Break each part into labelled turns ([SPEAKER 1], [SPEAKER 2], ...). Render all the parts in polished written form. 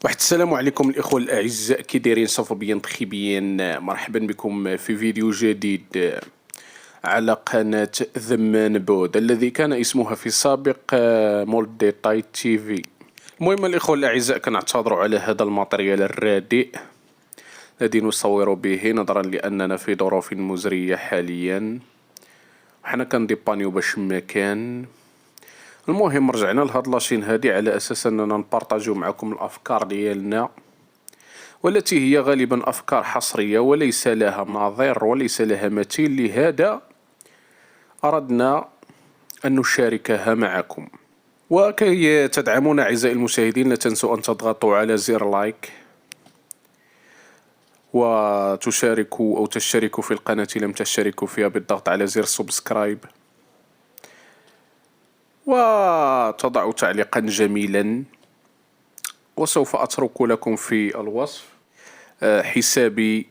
[SPEAKER 1] واحد السلام عليكم الإخوة الأعزاء، كي دايرين؟ صافا بيان طخي مرحبا بكم في فيديو جديد على قناة ذمان بود الذي كان اسمها في السابق مولد ديتاي تي في. المهم الإخوة الأعزاء، كنعتذروا على هذا الماتريال الرديء الذي نصور به نظرا لأننا في ظروف مزرية حاليا، وحنا كنديبانيو باش مكان. المهم رجعنا لهاد لاشين هادي على اساس اننا نبارطاجيو معكم الافكار ديالنا، والتي هي غالبا افكار حصرية وليس لها نظير وليس لها مثيل، لهذا اردنا ان نشاركها معكم. وكي تدعمونا اعزائي المشاهدين، لا تنسوا ان تضغطوا على زر لايك وتشاركوا او تشتركوا في القناة لم تشتركوا فيها بالضغط على زر سبسكرايب، وتضعوا تعليقا جميلا. وسوف أترك لكم في الوصف حسابي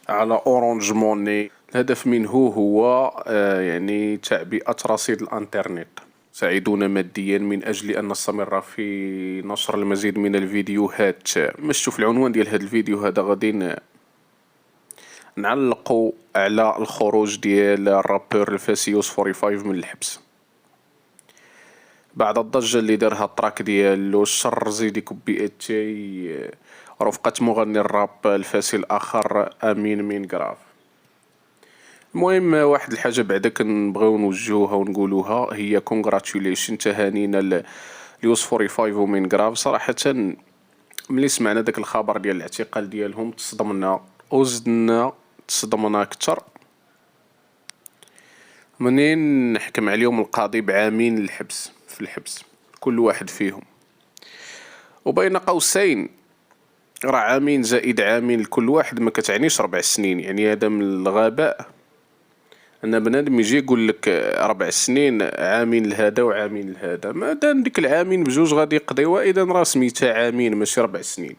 [SPEAKER 1] على أورانج موني. الهدف منه هو يعني تعبئة رصيد الانترنت. ساعدونا ماديا من أجل أن نستمر في نشر المزيد من الفيديوهات. باش تشوف العنوان ديال هذا الفيديو هذا، غادي نعلقوا على الخروج ديال الرابور الفاسيوس 45 من الحبس بعد الضجة اللي دارها التراك ديالو الشر زيدي كوبي رفقة مغني الراب الفاسي الآخر أمين مين جراف. المهم واحد الحاجة بعدا كنبغيو نوجهوها ونقولوها، هي كونغراتوليشن، تهانينا ليوس 45 ومين جراف. صراحة ملي سمعنا داك الخبر ديال الاعتقال ديالهم تصدمنا وزدنا تصدمنا أكتر منين نحكم عليهم القاضي بعامين الحبس في الحبس كل واحد فيهم. وبين قوسين راه عامين زائد عامين لكل واحد ما كتعنيش 4 سنين. يعني هذا من الغباء ان بنادم يجي يقول لك 4 سنين، عامين لهذا وعامين لهذا. ما دام ديك العامين بجوج غادي يقضيوها، اذا راه سميتها عامين ماشي 4 سنين.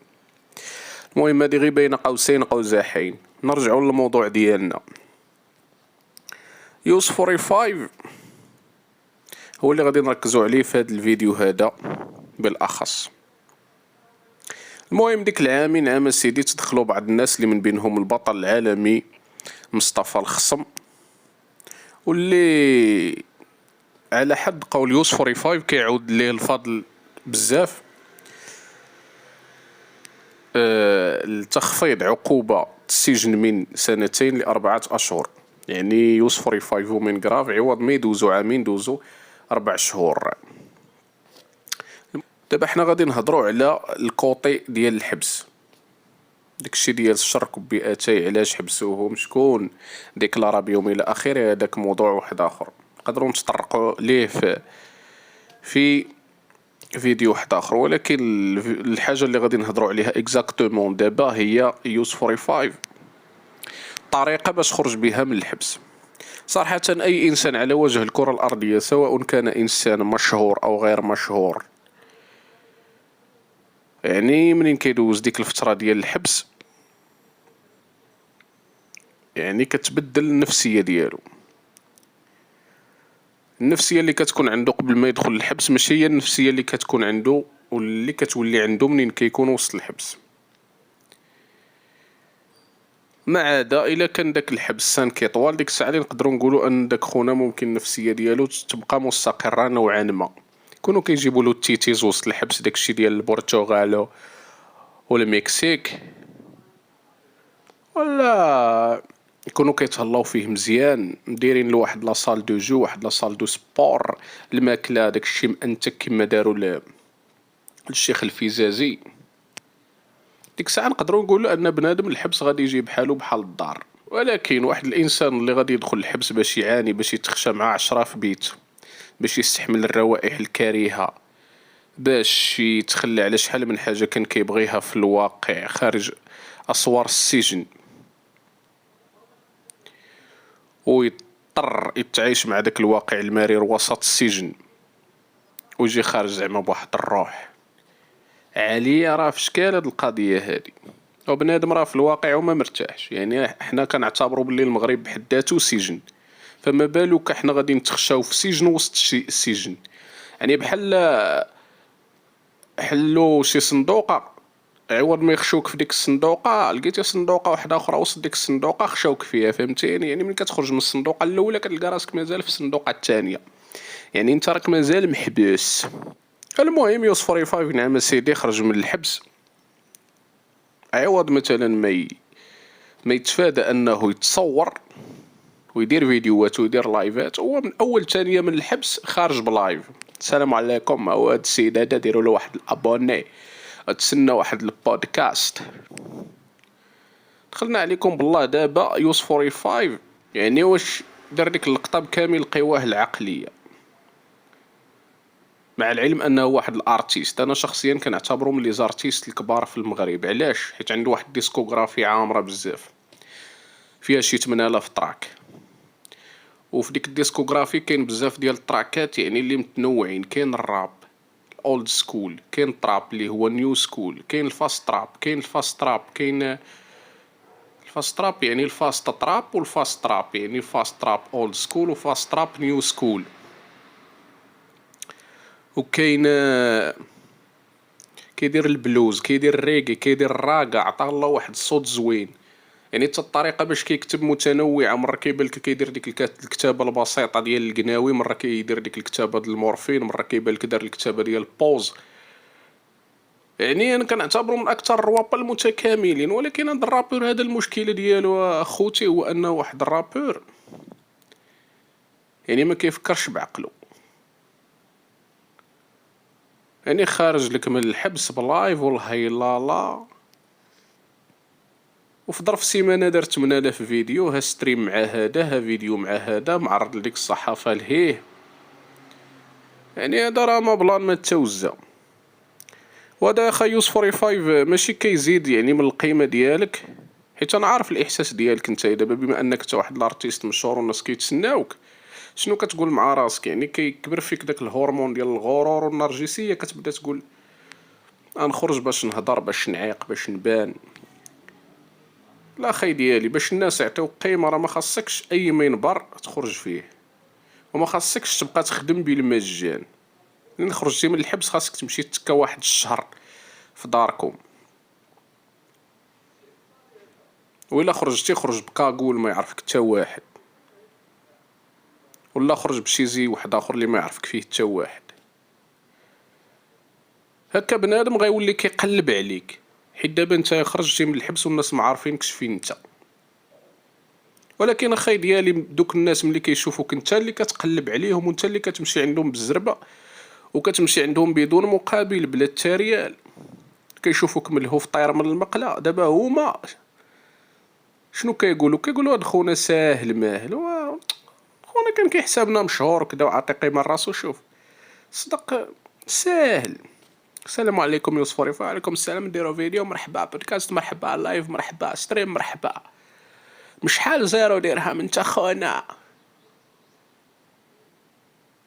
[SPEAKER 1] المهم هذه غير بين قوسين قزحين. نرجعوا للموضوع ديالنا. يوسف 45 هو اللي غادي نركزوا عليه في هذا الفيديو هذا بالاخص. المهم ديك العامين عام سيدي تدخلوا بعض الناس اللي من بينهم البطل العالمي مصطفى الخصم، واللي على حد قول يوسف 45 كيعود ليه الفضل بزاف لتخفيض عقوبة السجن من 2 ل4 أشهر. يعني يوسف 45 ومين جراف عوض ما يدوزو عامين دوزو 4 شهور. دابا حنا غادي نهضروا على الكوطي ديال الحبس، داكشي ديال الشر كبيئتي، علاش حبسوهم، شكون ديكلارا بهم الى اخره. هذاك موضوع واحد اخر نقدروا نتطرقوا ليه في فيديو واحد اخر. ولكن الحاجه اللي غادي نهضروا عليها اكزاكتومون دابا هي يوسف 45 طريقه باش خرج بها من الحبس. صراحه اي انسان على وجه الكره الارضيه، سواء كان انسان مشهور او غير مشهور، يعني منين كيدوز ديك الفترة ديال الحبس يعني كتبدل النفسية ديالو. النفسية اللي كتكون عنده قبل ما يدخل الحبس ماشي هي النفسية اللي كتكون عنده واللي كتولي عنده منين كيكون وسط الحبس. ما عدا الا كان داك الحبس سان كيطوال، ديك الساعة اللي نقدروا نقولوا ان داك خونا ممكن النفسية ديالو تبقى مستقرة نوعا ما. كونوا كيجيبوا له التيتيز وسط الحبس، داكشي ديال البرتغال والمكسيك، ولا يكونوا كيتهلاو فيه مزيان، دايرين له واحد لاصال دو جو، واحد لاصال دو سبور، الماكله داكشي مأنتك كما داروا للشيخ الفيزازي. ديك الساعه نقدروا نقولوا ان بنادم الحبس غادي يجي بحالو بحال الدار. ولكن واحد الانسان اللي غادي يدخل الحبس باش يعاني، باش يتخشى مع 10 في بيت، باش يستحمل الروائح الكريهه، باش يتخلى على شحال من حاجه كان كيبغيها في الواقع خارج اسوار السجن، ويضطر يتعايش مع داك الواقع المرير وسط السجن، ويجي خارج زعما بواحد الروح عالية. راه في شكال هاد القضية هادي، وبنادم راه في الواقع وما مرتاحش. يعني حنا كنعتبروا باللي المغرب بحد ذاته سجن، فما بالك احنا غادي نتخشاو في سجن وسط السجن. يعني بحال حلو شي صندوقة عوض ما يخشوك في ديك الصندوقه لقيتي صندوقه واحده اخرى وسط ديك الصندوقه خشوك فيها، فهمتيني؟ يعني ملي كتخرج من الصندوقه الاولى كتلقى راسك مازال في الصندوقه الثانيه، يعني انت راك مازال محبوس. المهم يوسف 45 نعم سيدي خرج من الحبس، عوض مثلا ما يتفادى انه يتصور ويدير فيديوهات ويدير لايفات، هو من اول ثانيه من الحبس خارج بلايف. السلام عليكم، هو هاد السيد هذا ديروا له واحد الابوني، تسنى واحد البودكاست. دخلنا عليكم بالله دابا يوسف 45 يعني واش دار ديك اللقطه بكامل قواه العقليه، مع العلم انه واحد الارتيست. انا شخصيا كنعتبره من لي زارتيست الكبار في المغرب. علاش؟ حيت عنده واحد ديسكوغرافي عامره بزاف فيها شي 8000 تراك، وفي ديك الديسكوغرافي كاين بزاف ديال التراكات يعني اللي متنوعين. كاين الراب اولد سكول، كاين التراب اللي هو نيو سكول، كاين الفاست تراب، كاين الفاست تراب، كاين الفاست تراب يعني الفاست تراب والفاست تراب يعني الفاست تراب اولد سكول وفاست تراب نيو سكول. وكاين كيدير البلوز، كيدير الريغي، كيدير الراقع، عطاه الله واحد الصوت زوين. يعني حتى الطريقه باش كيكتب متنوعه، مره كيبان لك كيدير ديك الكتابه البسيطه ديال القناوي، مره كيدير ديك الكتابه ديال المورفين، مره كيبان لك دار الكتابه ديال البوز. يعني انا كنعتبره من اكثر الروابا المتكاملين. ولكن هذا الرابور هذا المشكله ديالو اخوتي هو انه واحد الرابور يعني ما كيفكرش بعقله، يعني خارج لك من الحبس بلايف والله لا لا، وفي ظرف سيمانه دار 8000 فيديو، ها ستريم مع هذا، ها فيديو مع هذا، معرض لديك الصحافه لهيه. يعني هذا راه ما بلان ما توزع. وهذا اخا يوسف 45 ماشي كيزيد يعني من القيمه ديالك، حيت انا عارف الاحساس ديالك انت دابا بما انك انت واحد الارتيست مشهور والناس كيتسناوك. شنو كتقول مع راسك؟ يعني كيكبر فيك داك الهرمون ديال الغرور والنرجسيه، كتبدا تقول غنخرج باش نهضر، باش نعيق، باش نبان. لا خي ديالي، باش الناس يعطيوك قيمه راه ما خاصكش اي منبر تخرج فيه، وما خاصكش تبقى تخدم بالمجان. لين خرجتي من الحبس خاصك تمشي تكا واحد الشهر في داركم، وإلا خرجتي خرج بكاغول ما يعرفك حتى واحد، ولا خرج بشي زي واحد اخر اللي ما يعرفك فيه حتى واحد. هكا بنادم غيولي كيقلب عليك، حيت دابا انت خرجتي من الحبس والناس ما عارفينكش فين انت. ولكن اخاي ديالي دوك الناس ملي كيشوفوك انت اللي كتقلب عليهم وانت اللي كتمشي عندهم بالزربه وكتمشي عندهم بدون مقابل بلا التريال، كيشوفوك ملهوف طاير من المقله. دابا هما شنو كيقولوا هاد خونا ساهل ماهل، خونا كان كيحسابنا مشهور كدا وعاطي قيمه لراسو. شوف صدق ساهل. السلام عليكم يوسف 45. وعليكم السلام. نديرو فيديو، مرحبا بودكاست، مرحبا لايف، مرحبا ستريم، مرحبا. مش حال 0 درهم انت خونا.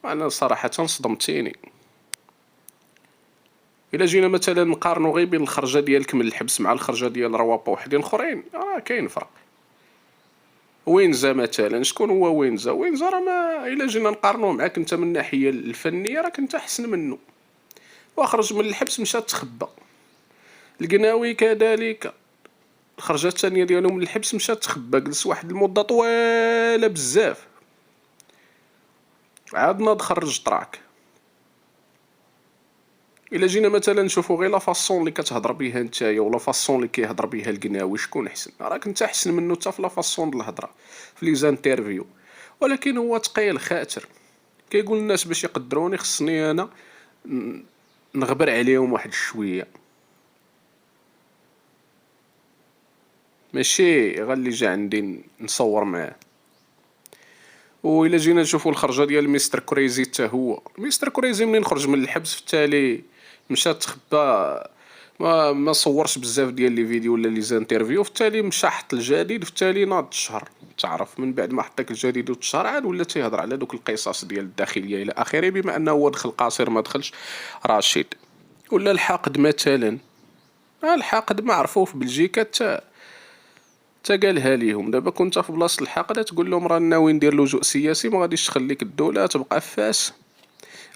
[SPEAKER 1] انا صراحه صدمتيني. الا جينا مثلا نقارنوا غير بين الخرجه ديالك من الحبس مع الخرجه ديال روابط وحدين اخرين، كاين فرق. وينزا مثلا، شكون هو وينزا؟ وينزا راه ما الا جينا نقارنوه معاك انت من الناحيه الفنيه راك انت احسن منه، وخرج من الحبس مشى تخبى. القناوي كذلك، الخرجه الثانيه ديالو من الحبس مشى تخبى، جلس واحد المده طويله بزاف، عاد ناض خرج تراك. الا جينا مثلا نشوفوا غير لا فاصون اللي كتهضر بها نتايا ولا فاصون اللي كيهضر بها القناوي، شكون احسن؟ راك انت احسن منه حتى في لا فاصون د الهضره في لي زانترفيو. ولكن هو تقيل خاطر كيقول الناس باش يقدروني خصني انا نغبر عليهم واحد شويه، ماشي غير اللي جا عندي نصور معاه. وإلا جينا نشوفوا الخرجه ديال مستر كريزي، حتى هو مستر كريزي منين خرج من الحبس في التالي مشى تخبى، ما صورش بزاف ديال لي فيديو ولا لي زانترفيو، في التالي مشى حط الجديد، في التالي ناض الشهر. تعرف من بعد ما حطك الجديد والشهر عاد ولا تيهضر على دوك القصص ديال الداخليه الى اخره، بما انه هو دخل قاصر ما دخلش رشيد. ولا الحاقد مثلا، الحاقد معروف في بلجيكا تا قالها ليهم. دابا كنت في بلاصه الحاقده تقول لهم راه ناوي ندير لجوء سياسي، ما غاديش تخليك الدوله تبقى فاس،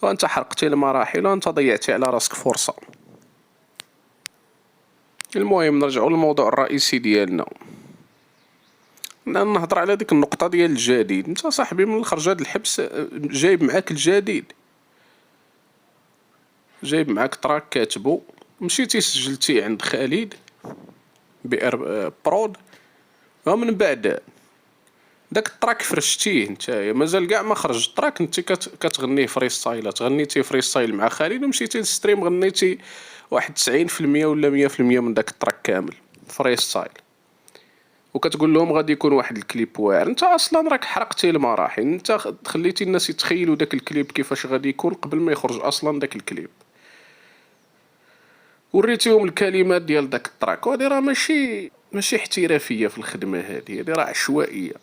[SPEAKER 1] وانت حرقتي المراحل وانت ضيعتي على راسك فرصه. المهم نرجعوا للموضوع الرئيسي ديالنا، نهضر على ديك النقطة ديال الجديد. انت صاحبي من الخرج هاد الحبس جايب معاك الجديد، جايب معاك تراك كاتبو، مشيتي سجلتي عند خالد بئر برود، ومن بعد داك التراك فرشتيه نتايا، مازال كاع ما خرج التراك، انت كتغنيه فري ستايلات، غنيتي فري ستايل مع خالد ومشيتي للستريم غنيتي واحد 90% ولا 100% من داك التراك كامل فري ستايل، وكتقول لهم غادي يكون واحد الكليب واعر. انت اصلا راك حرقتي المراحل، انت خليتي الناس يتخيلوا داك الكليب كيفاش غادي يكون قبل ما يخرج اصلا داك الكليب، وريتيهم الكلمات ديال داك التراك، وهادي راه ماشي احترافيه في الخدمه، هادي راه عشوائيه.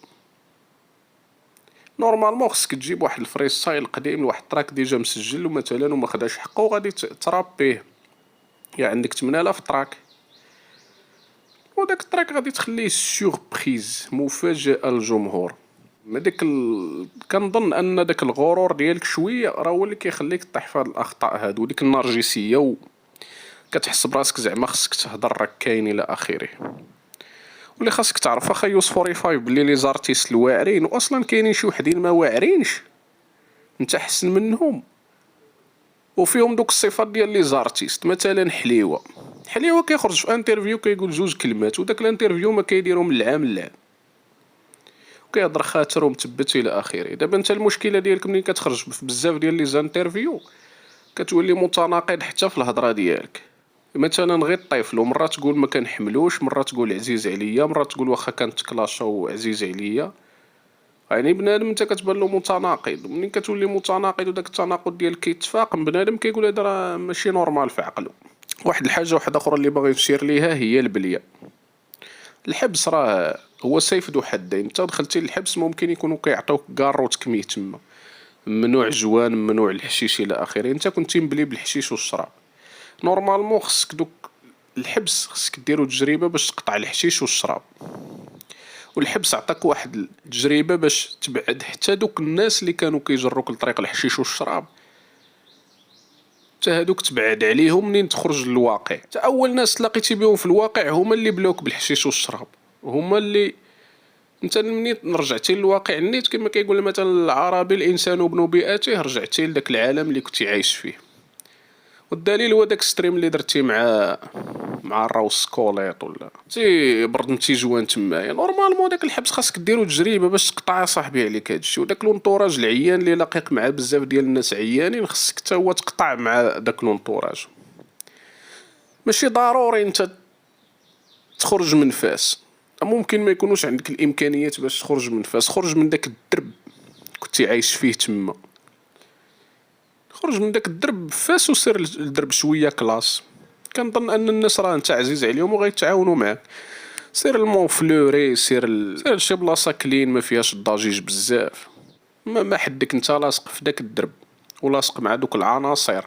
[SPEAKER 1] نورمالمون خصك تجيب واحد الفري ستايل قديم لواحد التراك ديجا مسجل ومثلا وما خداش حقه وغادي ترابيه، يعني عندك 8000 تراك، وداك التراك غادي تخليه سوربريز مفاجأة للجمهور. ما كنظن ان داك الغرور ديالك شويه راه هو اللي كيخليك طيح في هاد الاخطاء هادو، ديك النرجسيه، كتحس براسك زعما خصك تهضر راك كاين الى اخره. واللي خاصك تعرف اخا يوسفوريفاي بلي لي زارتيست الواعرين، واصلا كاينين شي وحدين ما واعرينش انت احسن منهم وفيهم دوك الصفات ديال لي زارتيست. مثلا حليوه كيخرج في انترفيو كيقول جوج كلمات، وداك الانترفيو ما كيديرو من العام للعام، كيهضر خاطر ومثبت الى اخره. دابا انت المشكله ديالك ملي كتخرج بزاف ديال لي زانترفيو كتولي متناقض حتى في الهضره ديالك. مثلا غير الطفل، ومرة تقول ما كنحملوش، مرة تقول عزيز عليا، مرة تقول واخا كانت كلاشا وعزيز عليا. يعني بنادم انت كتبان له متناقض، ومنين كتولي متناقض وداك التناقض ديالك كيتفاق، بنادم كيقول هذا راه ماشي نورمال في عقله. واحد الحاجه واحده اخرى اللي باغي نشير ليها هي البليه. الحبس راه هو سيف ذو حدين، انت دخلتي للحبس ممكن يكونوا كيعطيوك كارو تكميه تما، ممنوع جوان، ممنوع الحشيش الى اخره، انت كنتي مبلي بالحشيش والشراب. نورمالمون خصك دوك الحبس خصك ديرو تجربه باش تقطع الحشيش والشراب، والحبس عطاك واحد التجربه باش تبعد حتى دوك الناس اللي كانوا كيجروك لطريق الحشيش والشراب، حتى هادوك تبعد عليهم منين تخرج للواقع. حتى اول ناس تلاقيتي بهم في الواقع هما اللي بلوك بالحشيش والشراب، هما اللي انت منين رجعتي للواقع نيت كما كيقول مثلا العربي الانسان ابن بيئته، رجعتي لذاك العالم اللي كنتي عايش فيه. والدليل هو داك ستريم اللي درتي مع الراوس سكوليط، ولا تي بردنتي جوان تمايا. نورمالمون داك الحبس خاصك ديرو تجربه باش تقطع صاحبي عليك هادشي، وداك لونطوراج العيان اللي لاقيك مع بزاف ديال الناس عيانين خاصك حتى هو تقطع مع داك لونطوراج. ماشي ضروري انت تخرج من فاس، ممكن ما يكونوش عندك الامكانيات باش تخرج من فاس، خرج من داك الدرب كنتي عايش فيه تما، خرج من داك الدرب فاس وسير الدرب شويه كلاس. كنظن ان الناس راه انت عزيز عليهم وغيتعاونوا معاك. سير المون فلوري، سير لشي بلاصه كلين ما فيهاش الضجيج بزاف، ما حدك انت لاصق في داك الدرب ولاصق مع دوك العناصر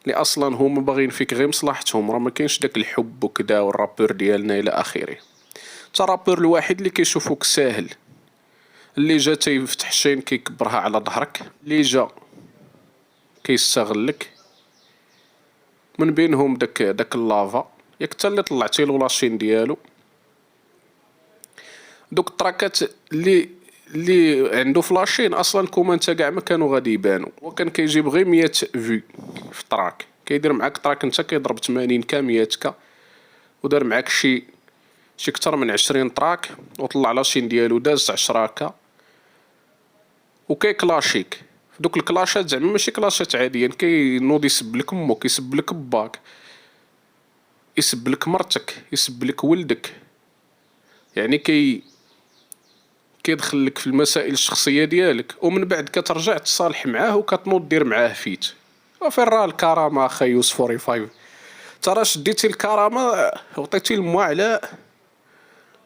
[SPEAKER 1] اللي اصلا هما باغيين فيك غير مصلحتهم، راه ما كاينش داك الحب وكذا والرابور ديالنا الى اخره. تا الرابور الوحيد اللي كيشوفوك ساهل، اللي جا تيفتح الشين كيكبرها على ظهرك، اللي جا كيستغلك، من بينهم داك اللافا، ياك حتى اللي طلعتي له لاشين ديالو. دوك التراكات اللي عنده فلاشين اصلا كومنتا كاع ما كانوا غادي يبانوا، وكان كيجيب غير 100 في التراك، كيدير معاك تراك انت كيضرب 80 ك 100 ك، ودار معاك شي كتر من 20 تراك، وطلع لاشين ديالو داز 10 ك، وكيكلاشيك في دوك الكلاشات. زعما ماشي كلاشات عاديين، كينوض يسب لك امك، يسب لك باك، يسب لك مرتك، يسب لك ولدك، يعني كيدخل لك في المسائل الشخصيه ديالك، ومن بعد كترجع تصالح معاه وكتنوض دير معاه فيت. وفين راه الكرامه اخا يوسف 45؟ ترى شديتي الكرامه وعطيتي الماء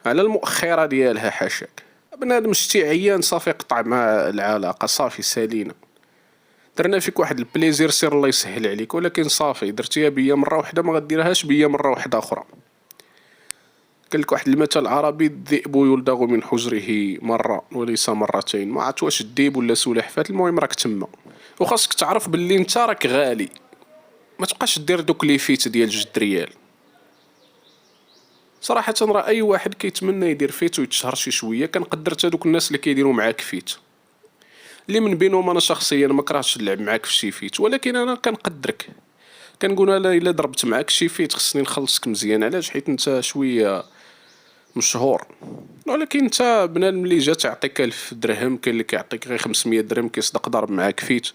[SPEAKER 1] على المؤخره ديالها، حاشاك. بنادم شتي عيان صافي قطع مع العلاقه، صافي سالينا، درنا فيك واحد البليزير سير الله يسهل عليك، ولكن صافي درتيها بيا مره واحده ما غديرهاش بيا مره واحده اخرى. قال لك واحد المثل عربي: الذئب يلدغ من حجره مره وليس مرتين. ما عرفت واش الديب ولا سلحفات، المهم راك تما، وخاصك تعرف باللي انت راك غالي، ما تبقاش دير دوك لي فيت ديال 2 ريال. صراحة راه اي واحد كيتمنى يدير فيت ويتشهر شي شوية. كنقدر حتى دوك الناس اللي كيديروا معاك فيت، اللي من بينهم انا شخصيا ما كرهتش نلعب معاك في شي فيت، ولكن انا كنقدرك. كنقول انا الا ضربت معاك شي فيت خصني نخلصك مزيان. علاش؟ حيت انت شوية مشهور. ولكن انت بنادم اللي جا تعطيك 1000 درهم، كاين اللي كيعطيك غير 500 درهم كيصدق ضرب معاك فيت.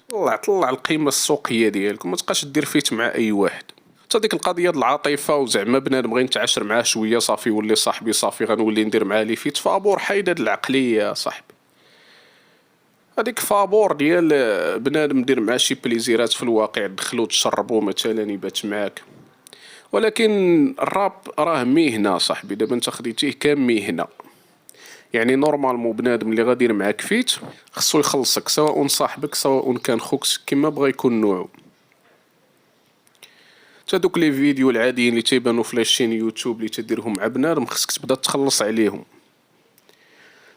[SPEAKER 1] طلع القيمة السوقية ديالك، وما تبقاش دير فيت مع اي واحد. حتى ديك القضية د العاطفة وزعما بنادم غير نتعاشر معاه شوية صافي يولي صاحبي، صافي غنولي ندير معاه لي فيت، فابور حيد هاد العقلية يا صاحبي. هذيك فابور ديال بنادم دير معاه شي بليزيرات في الواقع، دخلو تشربو مثلا يبات معاك. ولكن الراب راه مهنة صاحبي، دابا انت خديتيه كمهنة. يعني نورمالمون بنادم اللي غادي يدير معاك فيت خصو يخلصك، سواء صاحبك سواء كان خوك كيما بغا يكون نوعو. تا دوك لي فيديو العاديين اللي تيبانو في لاشين يوتيوب اللي تديرهم مع بنادم خصك تبدا تخلص عليهم،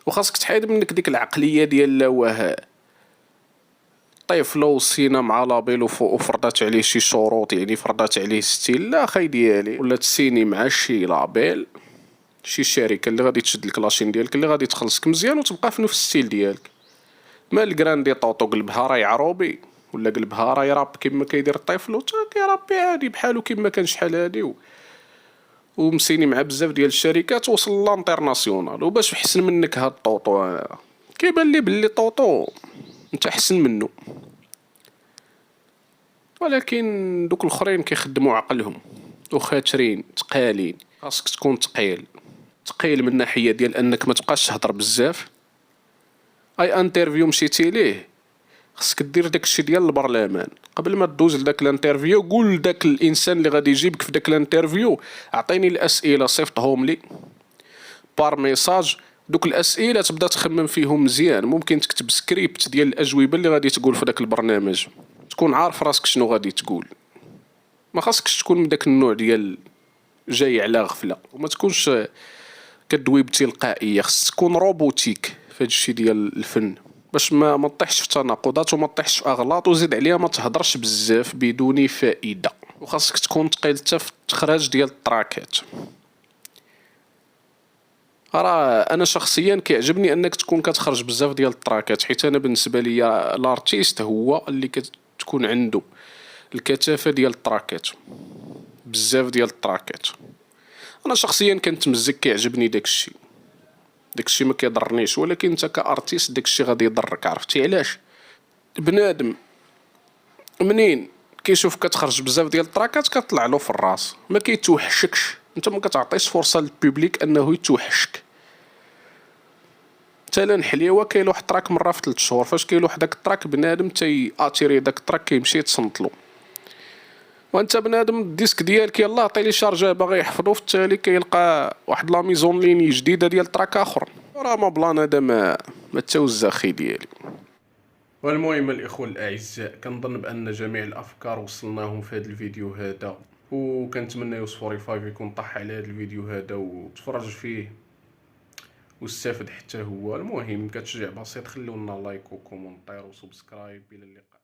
[SPEAKER 1] وخاصك تحيد منك ديك العقلية ديال لا واه طيف لو وصينا مع لابيل وفرضات عليه شي شروط، يعني فرضات عليه ستيل. لا خاي ديالي، ولا تسيني مع شي لابيل، شي شركة اللي غادي تشد لك لاشين ديالك اللي غادي تخلصك مزيان وتبقى في نفس الستيل ديالك. ما الكراندي طوطو قلبها راهي عروبي، ولا قلبها راهي راب كيما كيدير الطيفلو تا كيرابي عادي بحالو كيما كان شحال هادي ومسيني مع بزاف ديال الشركات وصل لانترناسيونال. وباش احسن منك هاد طوطو كيبان لي بلي طوطو انت احسن منه، ولكن دوك الاخرين كيخدموا عقلهم وخاترين تقالين. خاصك تكون تقيل من ناحية ديال انك ما تبقاش تهضر بزاف. اي انترفيو مشيتي ليه خصك دير داكشي ديال البرلمان قبل ما تدوز لداك الانترفيو. قول لداك الانسان اللي غادي يجيبك في داك الانترفيو اعطيني الاسئله صيفطهم لي بار ميساج. دوك الاسئله تبدا تخمم فيهم مزيان، ممكن تكتب سكريبت ديال الاجوبه اللي غادي تقول في داك البرنامج، تكون عارف راسك شنو غادي تقول. ما خاصكش تكون من داك النوع ديال جاي على غفله، وما تكونش كدوي بتلقائيه. خص تكون روبوتيك في هادشي ديال الفن باش ما تطيحش في تناقضات وما تطيحش في اغلاط، وزيد عليها ما تهضرش بزاف بدون فائده. وخاصك تكون ثقيل حتى في التخراج ديال التراكات. راه انا شخصيا كيعجبني انك تكون كتخرج بزاف ديال التراكات، حيت انا بالنسبه ليا الارتيست هو اللي كتكون عنده الكثافه ديال التراكات، بزاف ديال التراكات. انا شخصيا كنتمزك كيعجبني داكشي ما كيضرنيش، ولكن انت كارتيست داكشي غادي يضرك. عرفتي علاش؟ بنادم منين كيشوف كتخرج بزاف ديال التراكات كطلع له في الراس، ما كيتوحشكش. انت ما كتعطيش فرصه للبوبليك انه يتوحشك. مثلا حليوه كاين واحد التراك مره في 3 شهور، فاش كيلوح داك التراك بنادم تي اتيري داك التراك كيمشي يتصنت له. وانت بنادم الديسك ديالك يلاه عطي لي شارجه باغي يحفظو، في التالي كيلقى واحد لا ميزون ليني جديده ديال تراك اخر. راه ما بلان هذا ما تاوز اخي ديالي. والمهم الاخوه الاعزاء، كنظن بان جميع الافكار وصلناهم في هذا الفيديو هذا، وكنتمنى يوسف 5 يكون طاح على هذا الفيديو هذا وتفرج فيه واستافد حتى هو. المهم كتشجيع بسيط، خليونا لايك وكومونتير وسبسكرايب. الى اللقاء.